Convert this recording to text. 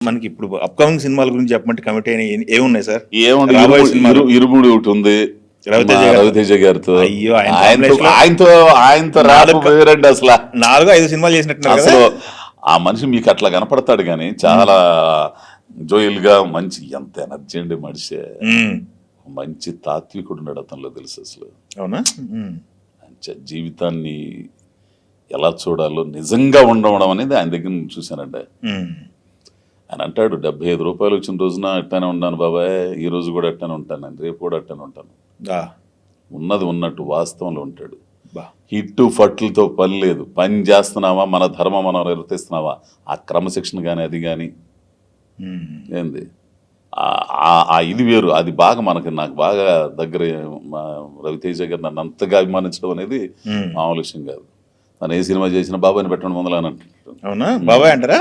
మనకి ఇప్పుడు అప్కమింగ్ సినిమాల గురించి చెప్పమంటే కమిటీ అయిన ఏమున్నాయి సార్? ఏముంది, రాబోయే సినిమాలు ఇరుముడి ఒకటి ఉంది రవితేజ గారితో. అయ్యో, ఆయనతో రాదు వేరండి అసలు. 4-5 సినిమాలు చేసినట్టున్నారు అసలు ఆ మనిషి మీకు అట్లా కనపడతాడు కానీ చాలా జోయల్ గా మంచి, ఎంత ఎనర్జీ అండి మనిషి. మంచి తాత్వికుడు ఉన్నాడు అతనిలో, తెలుసు అసలు. అవునా? జీవితాన్ని ఎలా చూడాలో నిజంగా ఉండడం అనేది ఆయన దగ్గర నేను చూశానండి. ఆయన అంటాడు 75 రూపాయలు వచ్చిన రోజున ఎట్టానే ఉన్నాను బాబాయ్, ఈ రోజు కూడా ఎట్టానే ఉంటాను, రేపు కూడా ఎట్టానే ఉంటాను. ఉన్నది ఉన్నట్టు వాస్తవంలో ఉంటాడు. హిట్టు ఫట్లతో పని లేదు, పని చేస్తున్నావా, మన ధర్మం మనం నిర్వర్తిస్తున్నావా, ఆ క్రమశిక్షణ కానీ అది కానీ ఏంది ఇది వేరు. అది బాగా నాకు బాగా దగ్గర. రవితేజ గారు నన్ను అంతగా అభిమానించడం అనేది మామూలు విషయం కాదు. నన్ను ఏ సినిమా చేసినా బాబాయ్ని పెట్టండి ముందల అని అంటాడు. అవునా? బాబాయ్ అంటారా?